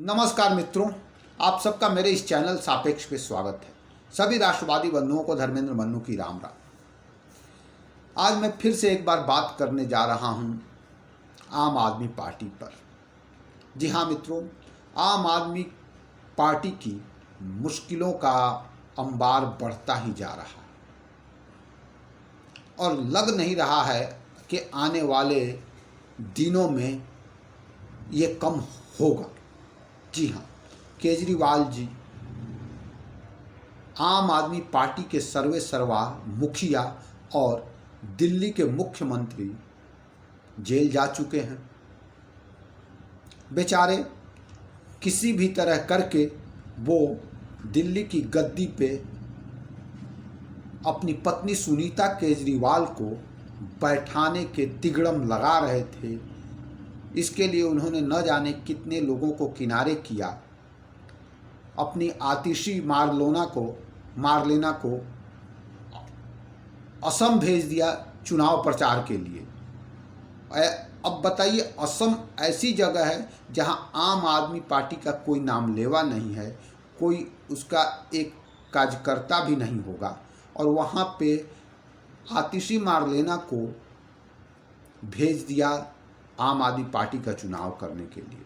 नमस्कार मित्रों, आप सबका मेरे इस चैनल सापेक्ष पे स्वागत है। सभी राष्ट्रवादी बंधुओं को धर्मेंद्र मन्नू की राम राम। आज मैं फिर से एक बार बात करने जा रहा हूं आम आदमी पार्टी पर। जी हाँ मित्रों, आम आदमी पार्टी की मुश्किलों का अंबार बढ़ता ही जा रहा है और लग नहीं रहा है कि आने वाले दिनों में ये कम होगा। जी हाँ, केजरीवाल जी आम आदमी पार्टी के सर्वे सर्वा मुखिया और दिल्ली के मुख्यमंत्री जेल जा चुके हैं। बेचारे किसी भी तरह करके वो दिल्ली की गद्दी पे अपनी पत्नी सुनीता केजरीवाल को बैठाने के तिगड़म लगा रहे थे। इसके लिए उन्होंने न जाने कितने लोगों को किनारे किया। अपनी आतिशी मारलेना को असम भेज दिया चुनाव प्रचार के लिए। अब बताइए, असम ऐसी जगह है जहां आम आदमी पार्टी का कोई नाम लेवा नहीं है, कोई उसका एक कार्यकर्ता भी नहीं होगा, और वहां पे आतिशी मारलेना को भेज दिया आम आदमी पार्टी का चुनाव करने के लिए।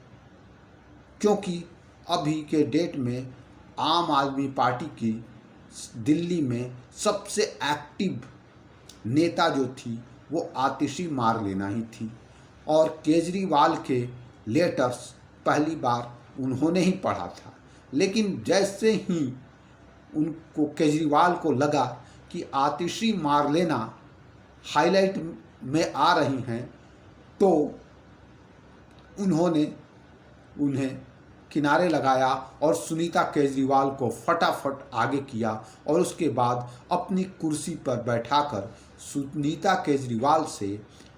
क्योंकि अभी के डेट में आम आदमी पार्टी की दिल्ली में सबसे एक्टिव नेता जो थी वो आतिशी मारलेना ही थी, और केजरीवाल के लेटर्स पहली बार उन्होंने ही पढ़ा था। लेकिन जैसे ही उनको केजरीवाल को लगा कि आतिशी मारलेना हाईलाइट में आ रही हैं, तो उन्होंने उन्हें किनारे लगाया और सुनीता केजरीवाल को फटाफट आगे किया, और उसके बाद अपनी कुर्सी पर बैठाकर सुनीता केजरीवाल से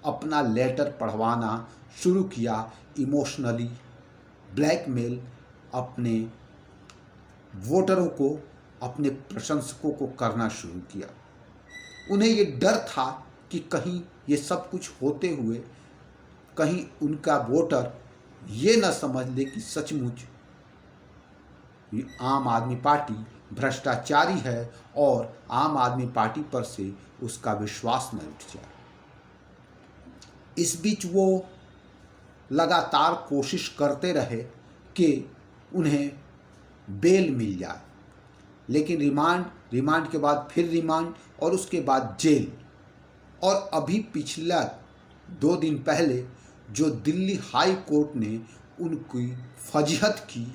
अपना लेटर पढ़वाना शुरू किया। इमोशनली ब्लैकमेल अपने वोटरों को, अपने प्रशंसकों को करना शुरू किया। उन्हें ये डर था कि कहीं ये सब कुछ होते हुए कहीं उनका वोटर ये न समझ ले कि सचमुच आम आदमी पार्टी भ्रष्टाचारी है और आम आदमी पार्टी पर से उसका विश्वास न उठ जाए। इस बीच वो लगातार कोशिश करते रहे कि उन्हें बेल मिल जाए, लेकिन रिमांड के बाद फिर रिमांड और उसके बाद जेल। और अभी पिछला 2 दिन पहले जो दिल्ली हाई कोर्ट ने उनकी फजीहत की,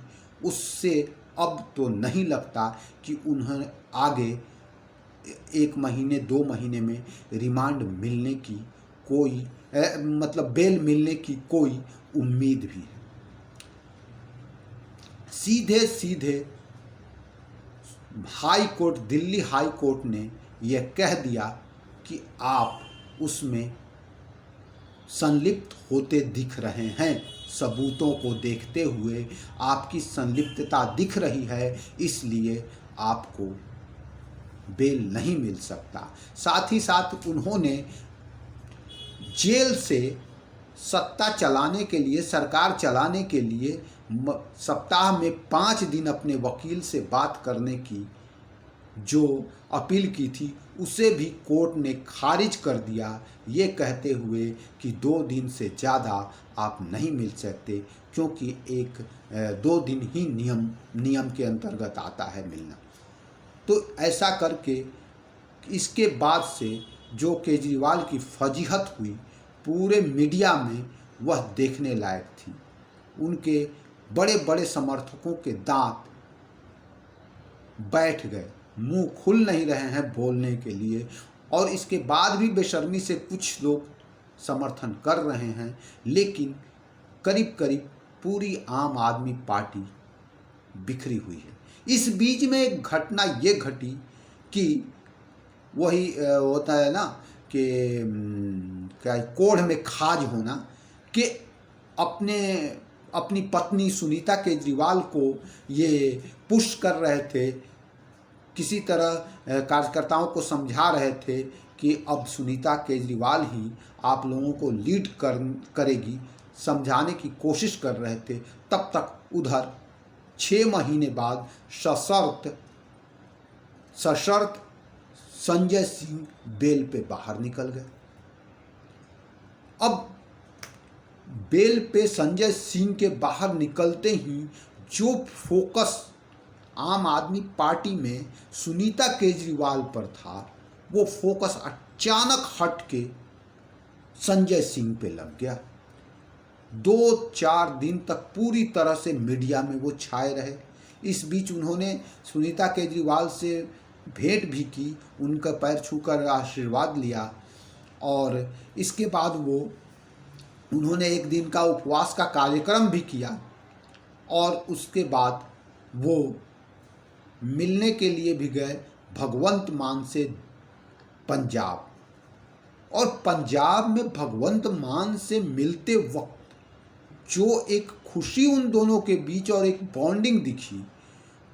उससे अब तो नहीं लगता कि उन्हें आगे 1 महीने 2 महीने में रिमांड मिलने की कोई बेल मिलने की कोई उम्मीद भी है। सीधे सीधे दिल्ली हाई कोर्ट ने यह कह दिया कि आप उसमें संलिप्त होते दिख रहे हैं। सबूतों को देखते हुए आपकी संलिप्तता दिख रही है, इसलिए आपको बेल नहीं मिल सकता। साथ ही साथ उन्होंने जेल से सत्ता चलाने के लिए, सरकार चलाने के लिए सप्ताह में 5 दिन अपने वकील से बात करने की जो अपील की थी, उसे भी कोर्ट ने खारिज कर दिया, ये कहते हुए कि 2 दिन से ज़्यादा आप नहीं मिल सकते, क्योंकि 1-2 दिन ही नियम के अंतर्गत आता है मिलना। तो ऐसा करके इसके बाद से जो केजरीवाल की फजीहत हुई पूरे मीडिया में, वह देखने लायक थी। उनके बड़े बड़े समर्थकों के दांत बैठ गए, मुंह खुल नहीं रहे हैं बोलने के लिए, और इसके बाद भी बेशर्मी से कुछ लोग समर्थन कर रहे हैं। लेकिन करीब करीब पूरी आम आदमी पार्टी बिखरी हुई है। इस बीच में एक घटना ये घटी कि वही होता है ना कि क्या कोढ़ में खाज होना, कि अपनी पत्नी सुनीता केजरीवाल को ये पुश कर रहे थे, किसी तरह कार्यकर्ताओं को समझा रहे थे कि अब सुनीता केजरीवाल ही आप लोगों को लीड करेगी समझाने की कोशिश कर रहे थे, तब तक उधर 6 महीने बाद सशर्त संजय सिंह बेल पे बाहर निकल गए। अब बेल पे संजय सिंह के बाहर निकलते ही जो फोकस आम आदमी पार्टी में सुनीता केजरीवाल पर था, वो फोकस अचानक हट के संजय सिंह पे लग गया। 2-4 दिन तक पूरी तरह से मीडिया में वो छाए रहे। इस बीच उन्होंने सुनीता केजरीवाल से भेंट भी की, उनका पैर छूकर आशीर्वाद लिया, और इसके बाद उन्होंने एक दिन का उपवास का कार्यक्रम भी किया, और उसके बाद वो मिलने के लिए भी गए भगवंत मान से पंजाब। और पंजाब में भगवंत मान से मिलते वक्त जो एक खुशी उन दोनों के बीच और एक बॉन्डिंग दिखी,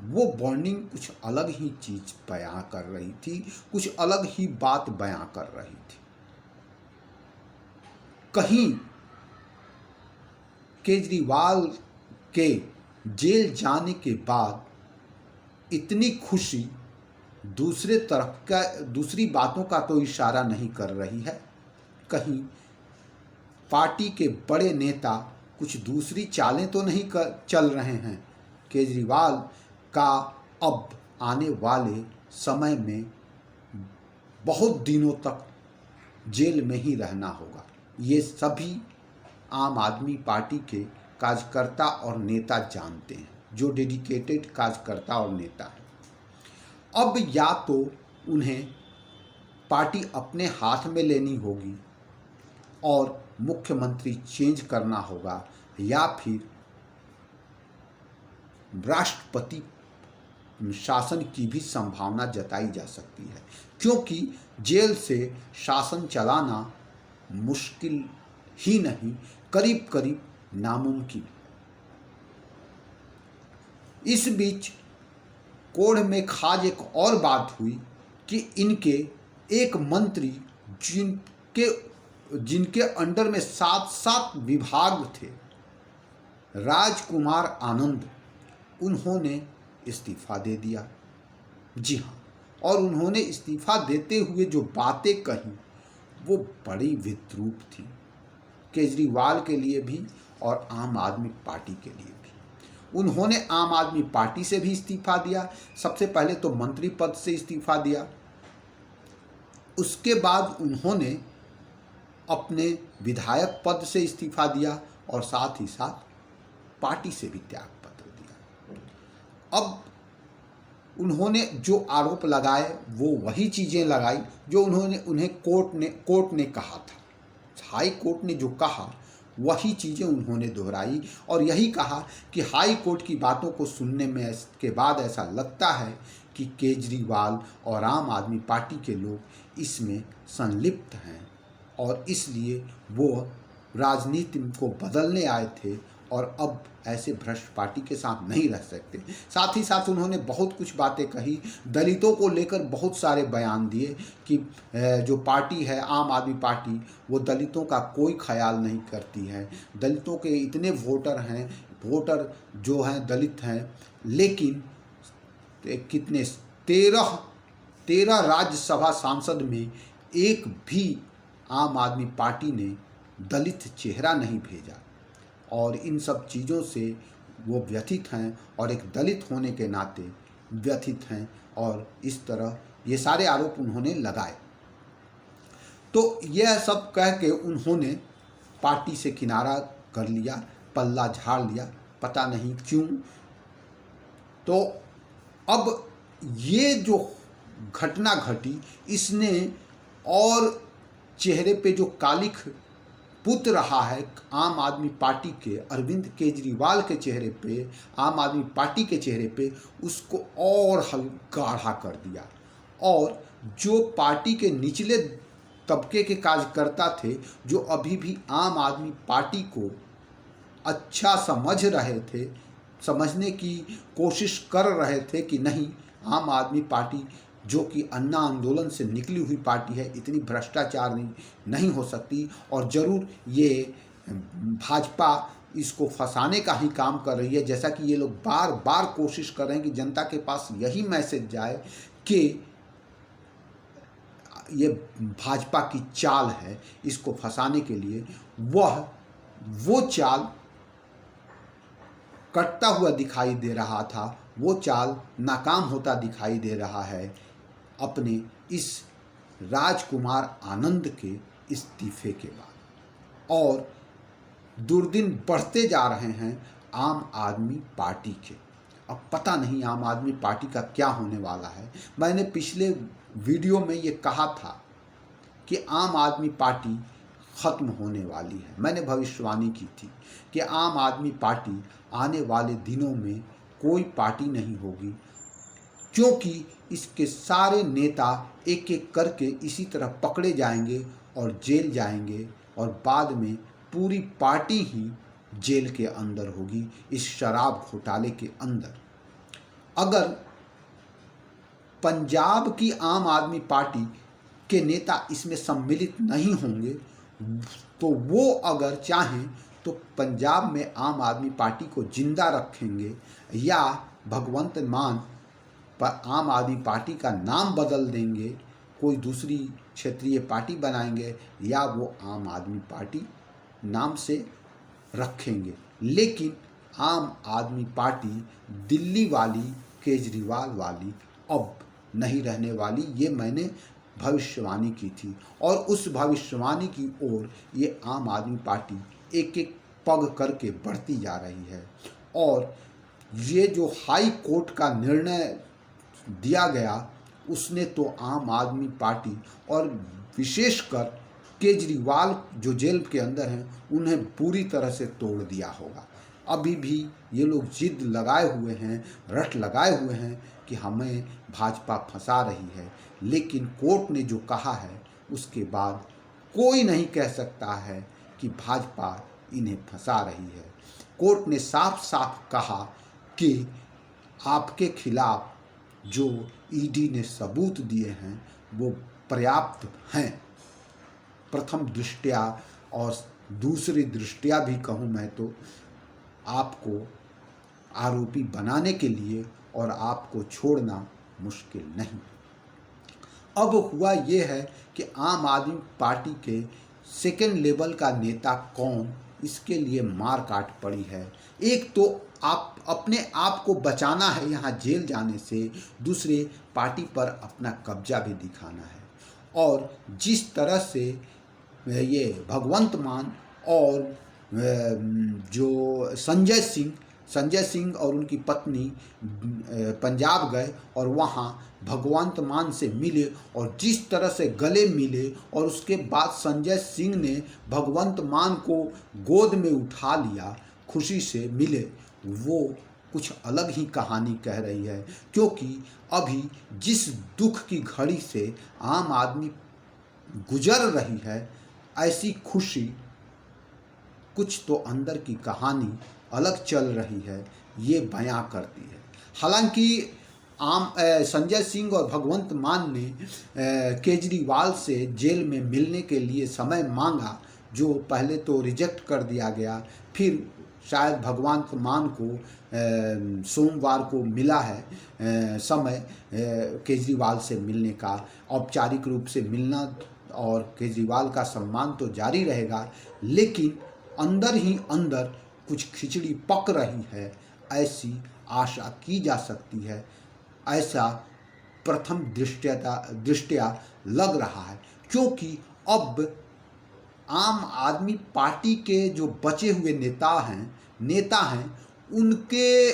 वो बॉन्डिंग कुछ अलग ही चीज बयां कर रही थी, कुछ अलग ही बात बयां कर रही थी। कहीं केजरीवाल के जेल जाने के बाद इतनी खुशी दूसरी बातों का तो इशारा नहीं कर रही है। कहीं पार्टी के बड़े नेता कुछ दूसरी चालें तो नहीं चल रहे हैं। केजरीवाल का अब आने वाले समय में बहुत दिनों तक जेल में ही रहना होगा। ये सभी आम आदमी पार्टी के कार्यकर्ता और नेता जानते हैं, जो डेडिकेटेड कार्यकर्ता और नेता हैं। अब या तो उन्हें पार्टी अपने हाथ में लेनी होगी और मुख्यमंत्री चेंज करना होगा, या फिर राष्ट्रपति शासन की भी संभावना जताई जा सकती है, क्योंकि जेल से शासन चलाना मुश्किल ही नहीं, करीब करीब नामुमकिन। इस बीच कोढ़ में खाज एक और बात हुई कि इनके एक मंत्री जिनके अंडर में 7 विभाग थे, राजकुमार आनंद, उन्होंने इस्तीफा दे दिया। जी हाँ, और उन्होंने इस्तीफा देते हुए जो बातें कही वो बड़ी विद्रूप थी, केजरीवाल के लिए भी और आम आदमी पार्टी के लिए भी। उन्होंने आम आदमी पार्टी से भी इस्तीफा दिया। सबसे पहले तो मंत्री पद से इस्तीफा दिया, उसके बाद उन्होंने अपने विधायक पद से इस्तीफा दिया, और साथ ही साथ पार्टी से भी त्याग पत्र दिया। अब उन्होंने जो आरोप लगाए वो वही चीज़ें लगाई जो उन्हें कोर्ट ने कहा था। हाई कोर्ट ने जो कहा वही चीज़ें उन्होंने दोहराई, और यही कहा कि हाई कोर्ट की बातों को सुनने में के बाद ऐसा लगता है कि केजरीवाल और आम आदमी पार्टी के लोग इसमें संलिप्त हैं, और इसलिए वो राजनीति को बदलने आए थे और अब ऐसे भ्रष्ट पार्टी के साथ नहीं रह सकते। साथ ही साथ उन्होंने बहुत कुछ बातें कही, दलितों को लेकर बहुत सारे बयान दिए कि जो पार्टी है आम आदमी पार्टी, वो दलितों का कोई ख्याल नहीं करती है। दलितों के इतने वोटर जो हैं दलित हैं, लेकिन कितने 13 राज्यसभा सांसद में एक भी आम आदमी पार्टी ने दलित चेहरा नहीं भेजा, और इन सब चीज़ों से वो व्यथित हैं, और एक दलित होने के नाते व्यथित हैं, और इस तरह ये सारे आरोप उन्होंने लगाए। तो यह सब कह के उन्होंने पार्टी से किनारा कर लिया, पल्ला झाड़ लिया, पता नहीं क्यों। तो अब ये जो घटना घटी, इसने और चेहरे पे जो कालिख पुत रहा है आम आदमी पार्टी के, अरविंद केजरीवाल के चेहरे पे, आम आदमी पार्टी के चेहरे पे, उसको और गाढ़ा कर दिया। और जो पार्टी के निचले तबके के कार्यकर्ता थे, जो अभी भी आम आदमी पार्टी को अच्छा समझ रहे थे, समझने की कोशिश कर रहे थे कि नहीं, आम आदमी पार्टी जो कि अन्ना आंदोलन से निकली हुई पार्टी है, इतनी भ्रष्टाचार नहीं हो सकती, और ज़रूर ये भाजपा इसको फंसाने का ही काम कर रही है, जैसा कि ये लोग बार बार कोशिश कर रहे हैं कि जनता के पास यही मैसेज जाए कि ये भाजपा की चाल है इसको फंसाने के लिए। वो चाल कटता हुआ दिखाई दे रहा था, वो चाल नाकाम होता दिखाई दे रहा है अपने इस राजकुमार आनंद के इस्तीफे के बाद। और दुर्दिन बढ़ते जा रहे हैं आम आदमी पार्टी के। अब पता नहीं आम आदमी पार्टी का क्या होने वाला है। मैंने पिछले वीडियो में ये कहा था कि आम आदमी पार्टी ख़त्म होने वाली है। मैंने भविष्यवाणी की थी कि आम आदमी पार्टी आने वाले दिनों में कोई पार्टी नहीं होगी, क्योंकि इसके सारे नेता एक एक करके इसी तरह पकड़े जाएंगे और जेल जाएंगे, और बाद में पूरी पार्टी ही जेल के अंदर होगी, इस शराब घोटाले के अंदर। अगर पंजाब की आम आदमी पार्टी के नेता इसमें सम्मिलित नहीं होंगे तो वो अगर चाहें तो पंजाब में आम आदमी पार्टी को जिंदा रखेंगे, या भगवंत मान पर आम आदमी पार्टी का नाम बदल देंगे, कोई दूसरी क्षेत्रीय पार्टी बनाएंगे, या वो आम आदमी पार्टी नाम से रखेंगे। लेकिन आम आदमी पार्टी दिल्ली वाली, केजरीवाल वाली अब नहीं रहने वाली। ये मैंने भविष्यवाणी की थी, और उस भविष्यवाणी की ओर ये आम आदमी पार्टी एक एक पग करके बढ़ती जा रही है। और ये जो हाई कोर्ट का निर्णय दिया गया उसने तो आम आदमी पार्टी और विशेषकर केजरीवाल जो जेल के अंदर हैं उन्हें पूरी तरह से तोड़ दिया होगा। अभी भी ये लोग जिद लगाए हुए हैं, रट लगाए हुए हैं कि हमें भाजपा फंसा रही है, लेकिन कोर्ट ने जो कहा है उसके बाद कोई नहीं कह सकता है कि भाजपा इन्हें फंसा रही है। कोर्ट ने साफ साफ कहा कि आपके खिलाफ जो ईडी ने सबूत दिए हैं वो पर्याप्त हैं, प्रथम दृष्टया, और दूसरी दृष्टया भी कहूँ मैं तो आपको आरोपी बनाने के लिए, और आपको छोड़ना मुश्किल नहीं। अब हुआ ये है कि आम आदमी पार्टी के सेकेंड लेवल का नेता कौन, इसके लिए मार काट पड़ी है। एक तो आप अपने आप को बचाना है यहाँ जेल जाने से, दूसरे पार्टी पर अपना कब्जा भी दिखाना है। और जिस तरह से ये भगवंत मान और जो संजय सिंह और उनकी पत्नी पंजाब गए और वहाँ भगवंत मान से मिले, और जिस तरह से गले मिले, और उसके बाद संजय सिंह ने भगवंत मान को गोद में उठा लिया, खुशी से मिले, वो कुछ अलग ही कहानी कह रही है। क्योंकि अभी जिस दुख की घड़ी से आम आदमी गुजर रही है, ऐसी खुशी, कुछ तो अंदर की कहानी अलग चल रही है, ये बयां करती है। हालांकि संजय सिंह और भगवंत मान ने केजरीवाल से जेल में मिलने के लिए समय मांगा, जो पहले तो रिजेक्ट कर दिया गया, फिर शायद भगवंत मान को सोमवार को मिला है समय केजरीवाल से मिलने का, औपचारिक रूप से मिलना, और केजरीवाल का सम्मान तो जारी रहेगा, लेकिन अंदर ही अंदर कुछ खिचड़ी पक रही है, ऐसी आशा की जा सकती है, ऐसा प्रथम दृष्टया लग रहा है। क्योंकि अब आम आदमी पार्टी के जो बचे हुए नेता हैं उनके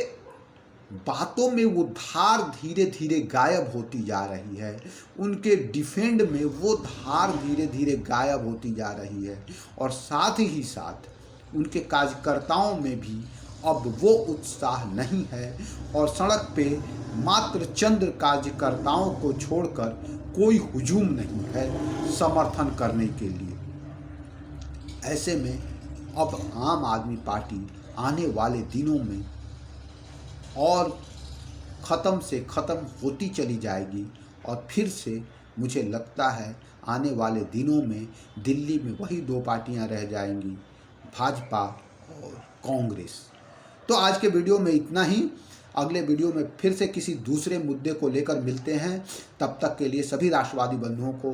बातों में वो धार धीरे धीरे गायब होती जा रही है, उनके डिफेंड में वो धार धीरे धीरे गायब होती जा रही है, और साथ ही साथ उनके कार्यकर्ताओं में भी अब वो उत्साह नहीं है, और सड़क पे मात्र चंद कार्यकर्ताओं को छोड़कर कोई हुजूम नहीं है समर्थन करने के लिए। ऐसे में अब आम आदमी पार्टी आने वाले दिनों में और ख़त्म से ख़त्म होती चली जाएगी, और फिर से मुझे लगता है आने वाले दिनों में दिल्ली में वही दो पार्टियां रह जाएंगी, भाजपा और कांग्रेस। तो आज के वीडियो में इतना ही। अगले वीडियो में फिर से किसी दूसरे मुद्दे को लेकर मिलते हैं। तब तक के लिए सभी राष्ट्रवादी बंधुओं को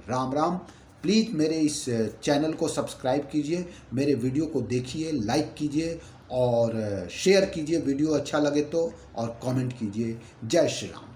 राम राम। प्लीज़ मेरे इस चैनल को सब्सक्राइब कीजिए, मेरे वीडियो को देखिए, लाइक कीजिए और शेयर कीजिए वीडियो अच्छा लगे तो, और कमेंट कीजिए। जय श्री राम।